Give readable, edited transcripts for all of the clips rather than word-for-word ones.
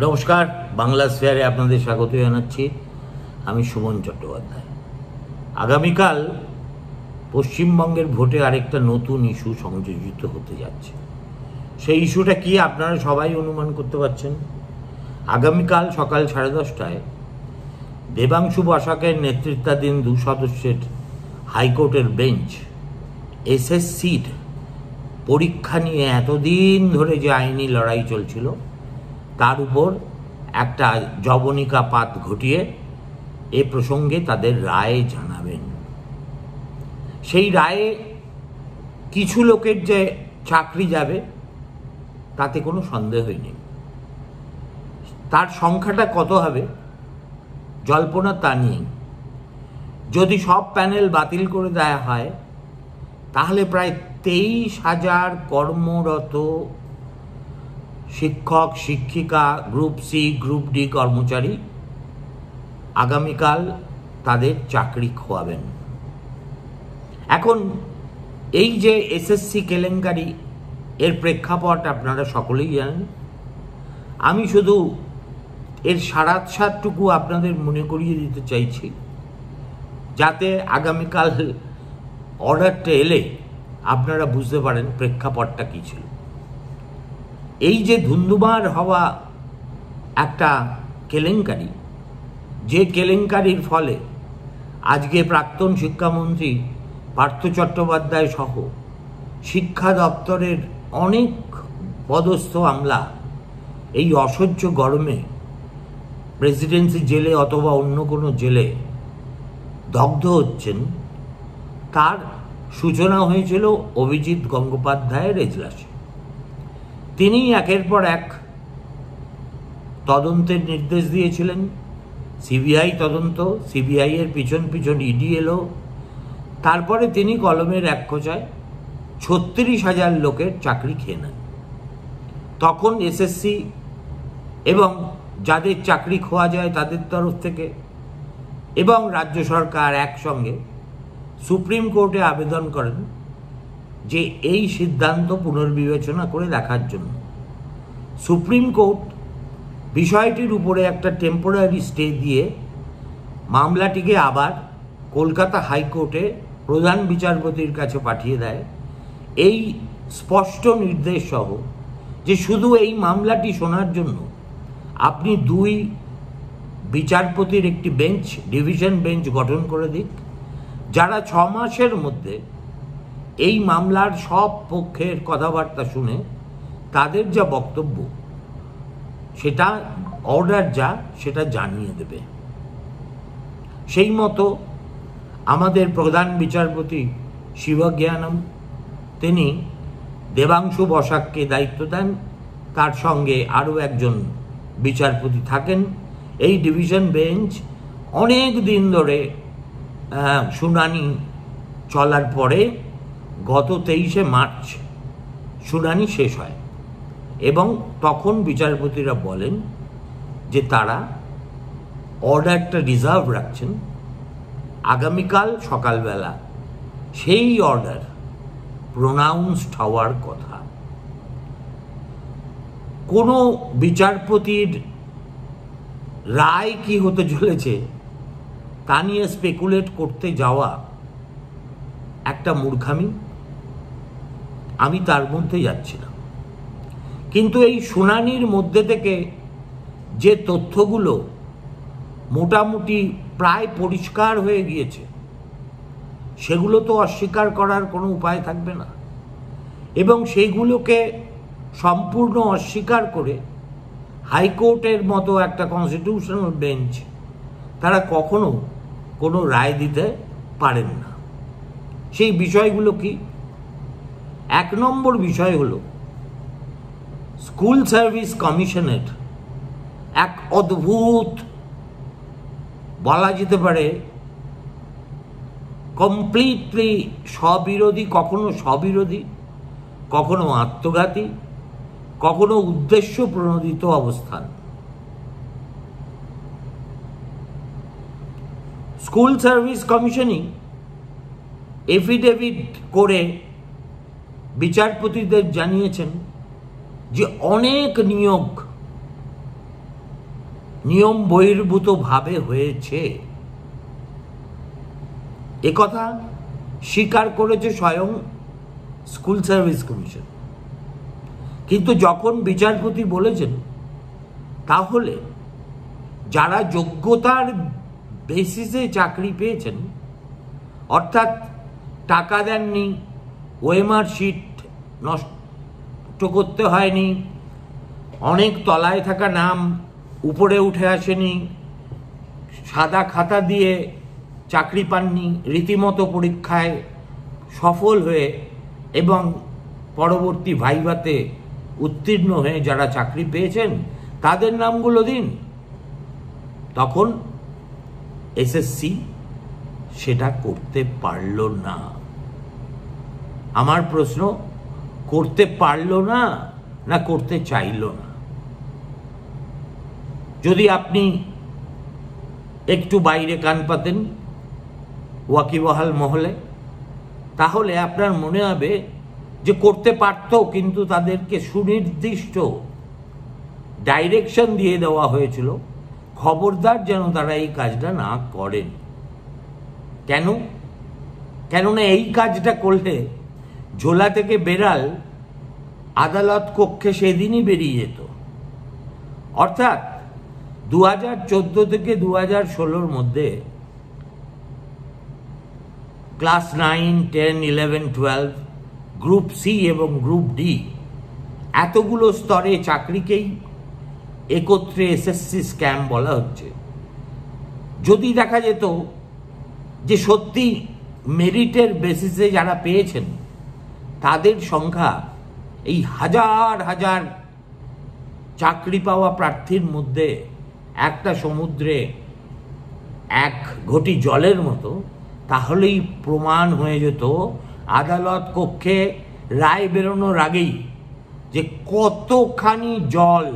নমস্কার, বাংলা স্ফেয়ারে আপনাদের স্বাগত জানাচ্ছি। আমি সুমন চট্টোপাধ্যায়। আগামীকাল পশ্চিমবঙ্গের ভোটে আরেকটা নতুন ইস্যু সংযোজিত হতে যাচ্ছে। সেই ইস্যুটা কি আপনারা সবাই অনুমান করতে পারছেন। আগামীকাল সকাল 10:30টায় দেবাংশু বসাকের নেতৃত্বাধীন 2 সদস্যের হাইকোর্টের বেঞ্চ এসএসসির পরীক্ষা নিয়ে এতদিন ধরে যে আইনি লড়াই চলছিল তার উপর একটা জবনিকাপাত ঘটিয়ে এ প্রসঙ্গে তাদের রায় জানাবেন। সেই রায়ে কিছু লোকের যে চাকরি যাবে তাতে কোনো সন্দেহই নেই। তার সংখ্যাটা কত হবে জল্পনা তা নিয়েই। যদি সব প্যানেল বাতিল করে দেওয়া হয় তাহলে প্রায় 23,000 কর্মরত শিক্ষক শিক্ষিকা, গ্রুপ সি গ্রুপ ডি কর্মচারী আগামীকাল তাদের চাকরি খোয়াবেন। এখন এই যে এসএসসি কেলেঙ্কারি, এর প্রেক্ষাপট আপনারা সকলেই জানেন। আমি শুধু এর সারাংশটুকু আপনাদের মনে করিয়ে দিতে চাইছি, যাতে আগামীকাল অর্ডারটা এলে আপনারা বুঝতে পারেন প্রেক্ষাপটটা কী ছিল। এই যে ধুন্ধুমার হওয়া একটা কেলেঙ্কারি, যে কেলেঙ্কারির ফলে আজকে প্রাক্তন শিক্ষামন্ত্রী পার্থ চট্টোপাধ্যায় সহ শিক্ষা দপ্তরের অনেক পদস্থ আমলা এই অসহ্য গরমে প্রেসিডেন্সি জেলে অথবা অন্য কোনো জেলে দগ্ধ হচ্ছেন, তার সূচনা হয়েছিল অভিজিৎ গঙ্গোপাধ্যায়ের এজলাসে। তিনি একের পর এক তদন্তের নির্দেশ দিয়েছিলেন। সিবিআই তদন্ত, সিবিআই এর পিছন পিছন ইডি এলো। তারপরে তিনি কলমের এক খোঁচায় 36,000 লোকের চাকরি খেয়ে নেন। তখন এসএসসি এবং যাদের চাকরি খোয়া যায় তাদের তরফ থেকে এবং রাজ্য সরকার একসঙ্গে সুপ্রিম কোর্টে আবেদন করেন যে এই সিদ্ধান্ত পুনর্বিবেচনা করে দেখার জন্য। সুপ্রিম কোর্ট বিষয়টির উপরে একটা টেম্পোরারি স্টে দিয়ে মামলাটিকে আবার কলকাতা হাইকোর্টে প্রধান বিচারপতির কাছে পাঠিয়ে দেয়, এই স্পষ্ট নির্দেশ সহ যে শুধু এই মামলাটি শোনার জন্য আপনি 2 বিচারপতির একটি বেঞ্চ, ডিভিশন বেঞ্চ গঠন করে দিক, যারা 6 মাসের মধ্যে এই মামলার সব পক্ষের কথাবার্তা শুনে তাদের যা বক্তব্য সেটা অর্ডার যা সেটা জানিয়ে দেবে। সেই মতো আমাদের প্রধান বিচারপতি শিবজ্ঞানম তিনি দেবাংশু বসাককে দায়িত্ব দেন, তার সঙ্গে আরও একজন বিচারপতি থাকেন। এই ডিভিশন বেঞ্চ অনেক দিন ধরে শুনানি চলার পরে গত 23শে মার্চ শুনানি শেষ হয় এবং তখন বিচারপতিরা বলেন যে তারা অর্ডারটা রিজার্ভ রাখছেন। আগামীকাল সকালবেলা সেই অর্ডার প্রোনাউন্সড হওয়ার কথা। কোনো বিচারপতির রায় কি হতে চলেছে তা নিয়ে স্পেকুলেট করতে যাওয়া একটা মূর্খামি, আমি তার মধ্যে যাচ্ছি না। কিন্তু এই শুনানির মধ্যে থেকে যে তথ্যগুলো মোটামুটি প্রায় পরিষ্কার হয়ে গিয়েছে সেগুলো তো অস্বীকার করার কোনো উপায় থাকবে না, এবং সেইগুলোকে সম্পূর্ণ অস্বীকার করে হাইকোর্টের মতো একটা কনস্টিটিউশনাল বেঞ্চ তারা কখনো কোনো রায় দিতে পারেন না। সেই বিষয়গুলো কি? 1 নম্বর বিষয় হলো স্কুল সার্ভিস কমিশনের এক অদ্ভুত, বলা যেতে পারে কমপ্লিটলি স্ববিরোধী, কখনো স্ববিরোধী, কখনো আত্মঘাতী, কখনো উদ্দেশ্য প্রণোদিত অবস্থান। স্কুল সার্ভিস কমিশনই এফিডেভিট করে বিচারপতিদের জানিয়েছেন যে অনেক নিয়োগ নিয়ম বহির্ভূতভাবে হয়েছে, একথা স্বীকার করেছে স্বয়ং স্কুল সার্ভিস কমিশন। কিন্তু যখন বিচারপতি বলেছেন তাহলে যারা যোগ্যতার বেসিসে চাকরি পেয়েছেন, অর্থাৎ টাকা দেননি, ওএমআর শিট নষ্ট করতে হয়নি, অনেক তলায় থাকা নাম উপরে উঠে আসেনি, সাদা খাতা দিয়ে চাকরি পাননি, রীতিমতো পরীক্ষায় সফল হয়ে এবং পরবর্তী ভাইভাতে উত্তীর্ণ হয়ে যারা চাকরি পেয়েছেন তাদের নামগুলো দিন। তখন এসএসসি সেটা করতে পারল না। আমার প্রশ্ন, করতে পারল না না করতে চাইল না? যদি আপনি একটু বাইরে কান পাতেন ওয়াকিবহাল মহলে, তাহলে আপনার মনে হবে যে করতে পারত, কিন্তু তাদেরকে সুনির্দিষ্ট ডাইরেকশন দিয়ে দেওয়া হয়েছিল, খবরদার যেন তারা এই কাজটা না করেন। কেন? কেননা এই কাজটা করলে ঝোলা থেকে বেড়াল আদালত কক্ষে সেদিনই বেরিয়ে যেত। অর্থাৎ 2014 থেকে 2016 মধ্যে ক্লাস 9, 10, 11, 12, গ্রুপ সি এবং গ্রুপ ডি এতগুলো স্তরে চাকরিকেই একত্রে এসএসসি স্ক্যাম বলা হচ্ছে। যদি দেখা যেত যে সত্যি মেরিটের বেসিসে যারা পেয়েছেন তাদের সংখ্যা এই হাজার হাজার চাকরি পাওয়া প্রার্থীর মধ্যে একটা সমুদ্রে এক ঘটি জলের মতো, তাহলেই প্রমাণ হয়ে যেত আদালত কক্ষে রায় বেরোনোর আগেই যে কতখানি জল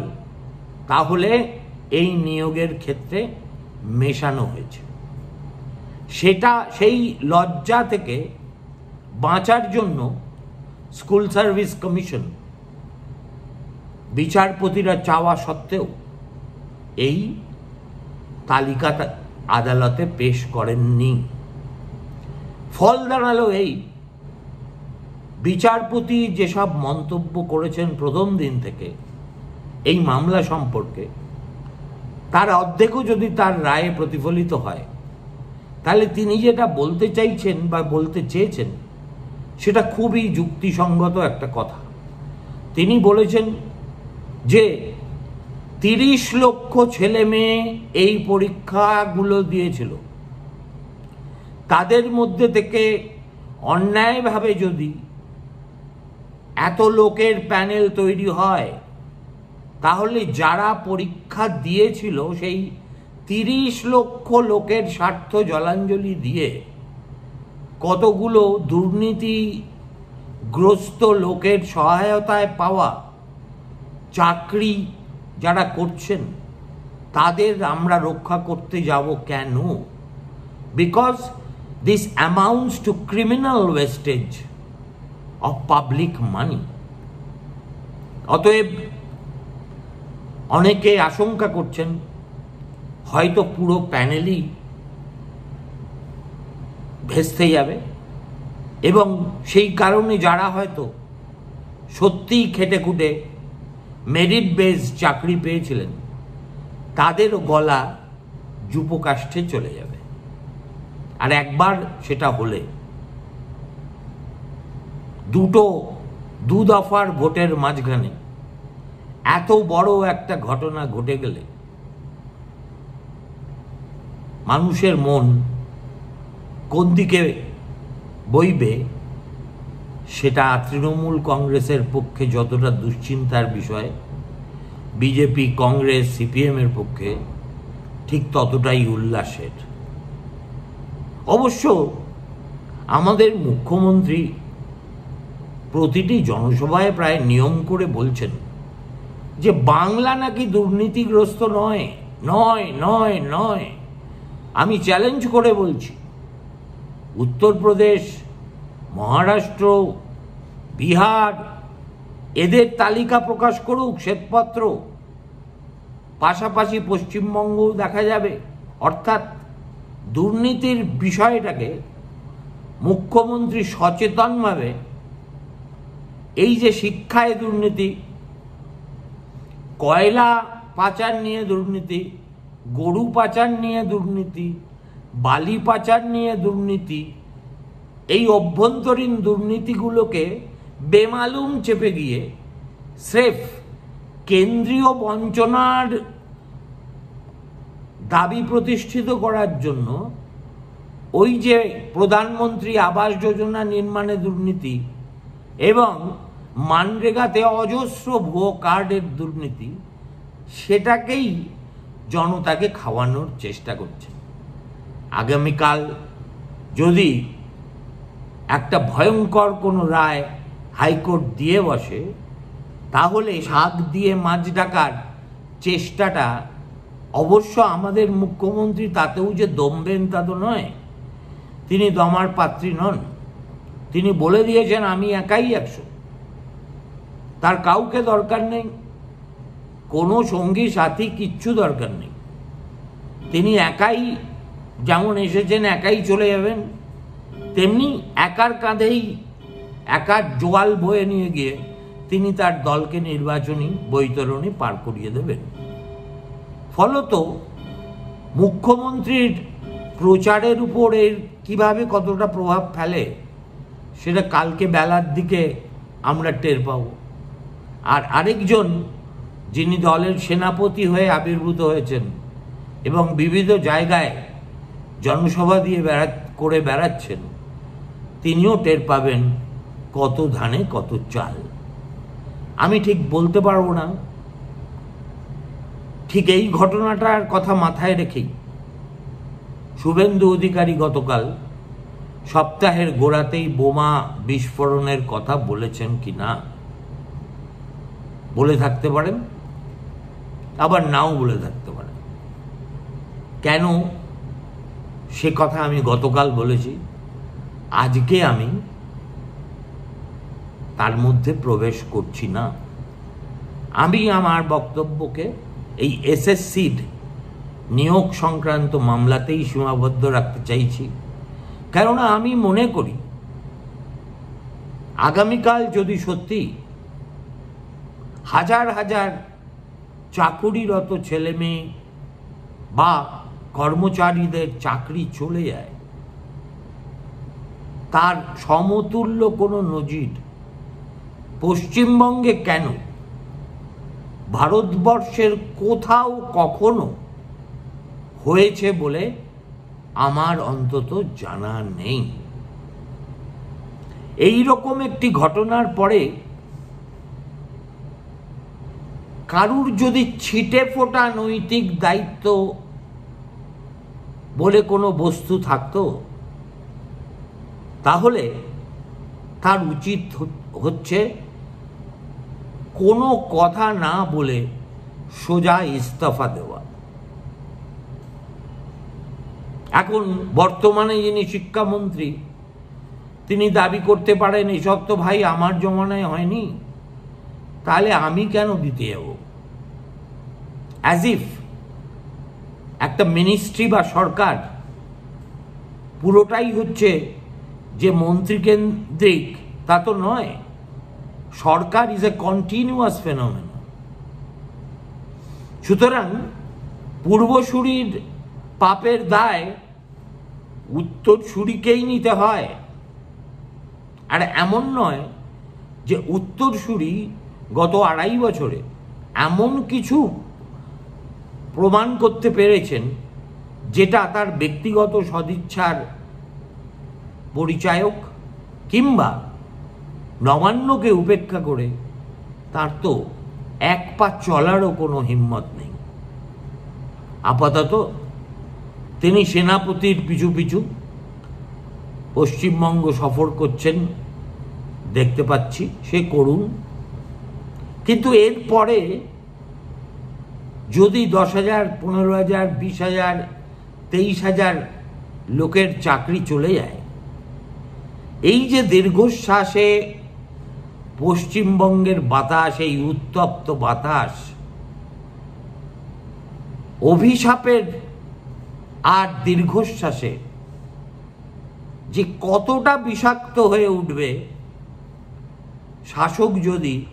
তাহলে এই নিয়োগের ক্ষেত্রে মেশানো হয়েছে। সেই লজ্জা থেকে বাঁচার জন্য স্কুল সার্ভিস কমিশন বিচারপতিরা চাওয়া সত্ত্বেও এই তালিকা আদালতে পেশ করেননি। ফল দাঁড়ালো এই, বিচারপতি যেসব মন্তব্য করেছেন প্রথম দিন থেকে এই মামলা সম্পর্কে, তার অর্ধেকও যদি তার রায়ে প্রতিফলিত হয়, তাহলে তিনি যেটা বলতে চাইছেন বা বলতে চেয়েছেন সেটা খুবই যুক্তিসঙ্গত একটা কথা। তিনি বলেছেন যে 30 লক্ষ ছেলে মেয়ে এই পরীক্ষাগুলো দিয়েছিল, তাদের মধ্যে থেকে অন্যায়ভাবে যদি এত লোকের প্যানেল তৈরি হয়, তাহলে যারা পরীক্ষা দিয়েছিল সেই 30 লক্ষ লোকের স্বার্থ জলাঞ্জলি দিয়ে কতগুলো দুর্নীতিগ্রস্ত লোকের সহায়তায় পাওয়া চাকরি যারা করছেন তাদের আমরা রক্ষা করতে যাব কেন? Because this amounts two criminal wastage of public মানি। অতএব অনেকে আশঙ্কা করছেন হয়তো পুরো প্যানেলই ভেস্তে যাবে, এবং সেই কারণে যারা হয়তো সত্যিই খেটে খুঁটে মেরিট বেস চাকরি পেয়েছিলেন তাদেরও গলা যুপকাষ্ঠে চলে যাবে। আর একবার সেটা হলে দু দফার ভোটের মাঝখানে এত বড় একটা ঘটনা ঘটে গেলে মানুষের মন কোন দিকে বইবে সেটা তৃণমূল কংগ্রেসের পক্ষে যতটা দুশ্চিন্তার বিষয়, বিজেপি, কংগ্রেস, সিপিএমের পক্ষে ঠিক ততটাই উল্লাসের। অবশ্য আমাদের মুখ্যমন্ত্রী প্রতিটি জনসভায় প্রায় নিয়ম করে বলছেন যে বাংলা নাকি দুর্নীতিগ্রস্ত নয় নয় নয় নয়। আমি চ্যালেঞ্জ করে বলছি, উত্তরপ্রদেশ, মহারাষ্ট্র, বিহার এদের তালিকা প্রকাশ করুক, শ্বেতপত্র, পাশাপাশি পশ্চিমবঙ্গও দেখা যাবে। অর্থাৎ দুর্নীতির বিষয়টাকে মুখ্যমন্ত্রী সচেতনভাবে, এই যে শিক্ষায় দুর্নীতি, কয়লা পাচার নিয়ে দুর্নীতি, গরু পাচার নিয়ে দুর্নীতি, বালি পাচার নিয়ে দুর্নীতি, এই অভ্যন্তরীণ দুর্নীতিগুলোকে বেমালুম চেপে গিয়ে স্রেফ কেন্দ্রীয় বঞ্চনার দাবি প্রতিষ্ঠিত করার জন্য ওই যে প্রধানমন্ত্রী আবাস যোজনা নির্মাণে দুর্নীতি এবং মানরেগাতে অজস্র ভুয়ো কার্ডের দুর্নীতি, সেটাকেই জনতাকে খাওয়ানোর চেষ্টা করছে। আগামীকাল যদি একটা ভয়ঙ্কর কোনো রায় হাইকোর্ট দিয়ে বসে, তাহলে শাক দিয়ে মাছ ডাকার চেষ্টাটা অবশ্য আমাদের মুখ্যমন্ত্রী তাতেও যে দমবেন তা তো নয়, তিনি দমার পাত্রী নন। তিনি বলে দিয়েছেন আমি একাই 100, তার কাউকে দরকার নেই, কোনো সঙ্গী সাথী কিচ্ছু দরকার নেই। তিনি একাই যেমন এসেছেন একাই চলে যাবেন, তেমনি একার কাঁধেই একার জোয়াল বয়ে নিয়ে গিয়ে তিনি তার দলকে নির্বাচনী বৈতরণী পার করিয়ে দেবেন। ফলত মুখ্যমন্ত্রীর প্রচারের উপর এর কিভাবে কতটা প্রভাব ফেলে সেটা কালকে বেলার দিকে আমরা টের পাব। আর আরেকজন যিনি দলের সেনাপতি হয়ে আবির্ভূত হয়েছেন এবং বিবিধ জায়গায় জনসভা দিয়ে করে বেড়াচ্ছেন, তিনিও টের পাবেন কত ধানে কত চাল। আমি ঠিক বলতে পারবো না। ঠিক এই ঘটনাটার কথা মাথায় রেখেই শুভেন্দু অধিকারী গতকাল সপ্তাহের গোড়াতেই বোমা বিস্ফোরণের কথা বলেছেন কিনা, বলে থাকতে পারেন, আবার নাও বলে থাকতে পারেন। কেন সে কথা আমি গতকাল বলেছি, আজকে আমি তার মধ্যে প্রবেশ করছি না। আমি আমার বক্তব্যকে এই এসএসসির নিয়োগ সংক্রান্ত মামলাতেই সীমাবদ্ধ রাখতে চাইছি। কেননা আমি মনে করি আগামীকাল যদি সত্যি হাজার হাজার চাকুরিরত ছেলে মেয়ে বা কর্মচারীদের চাকরি চলে যায়, তার সমতুল্য কোনো নজির পশ্চিমবঙ্গে কেন, ভারতবর্ষের কোথাও কখনো হয়েছে বলে আমার অন্তত জানা নেই। এই রকম একটি ঘটনার পরে কারুর যদি ছিটে ফোটা নৈতিক দায়িত্ব বলে কোনো বস্তু থাকতো, তাহলে তার উচিত হচ্ছে কোনো কথা না বলে সোজা ইস্তফা দেওয়া। এখন বর্তমানে যিনি শিক্ষামন্ত্রী, তিনি দাবি করতে পারেন এসব তো ভাই আমার জমানায় হয়নি, তাহলে আমি কেন দিতে যাব। অ্যাজ ইফ একটা মিনিস্ট্রি বা সরকার পুরোটাই হচ্ছে যে মন্ত্রীকেন্দ্রিক, তা তো নয়। সরকার ইজ এ কন্টিনিউয়াস ফেনোমেনন। সুতরাং পূর্বসূরির পাপের দায় উত্তরসূরিকেই নিতে হয়। আর এমন নয় যে উত্তরসূরি গত 2.5 বছরে এমন কিছু প্রমাণ করতে পেরেছেন যেটা তার ব্যক্তিগত সদিচ্ছার পরিচায়ক, কিংবা নবান্নকে উপেক্ষা করে তার তো এক পা চলারও কোনো হিম্মত নেই। আপাতত তিনি সেনাপতির পিছু পিছু পশ্চিমবঙ্গ সফর করছেন, দেখতে পাচ্ছি, সে করুন। কিন্তু এরপরে যদি 10,000, 15,000, 20,000, 23,000 লোকের চাকরি চলে যায়, এই যে দীর্ঘশ্বাসে পশ্চিমবঙ্গের বাতাস, এই উত্তপ্ত বাতাস, অভিশাপের আর দীর্ঘশ্বাসে যে কতটা বিষাক্ত হয়ে উঠবে শাসক যদি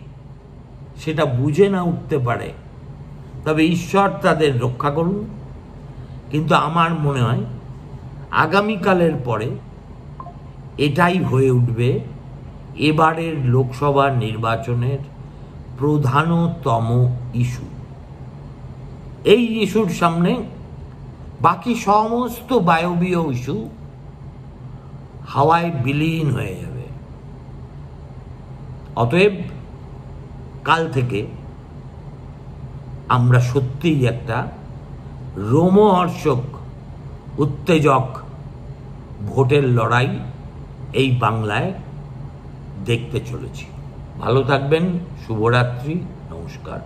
সেটা বুঝে না উঠতে পারে, তবে ঈশ্বর তাদের রক্ষা করুন। কিন্তু আমার মনে হয় আগামীকালের পরে এটাই হয়ে উঠবে এবারের লোকসভা নির্বাচনের প্রধানতম ইস্যু। এই ইস্যুর সামনে বাকি সমস্ত বায়বীয় ইস্যু হাওয়ায় বিলীন হয়ে যাবে। অতএব কাল থেকে আমরা সত্যিই একটা রোমহর্ষক উত্তেজক ভোটের লড়াই এই বাংলায় দেখতে চলেছি। ভালো থাকবেন, শুভরাত্রি, নমস্কার।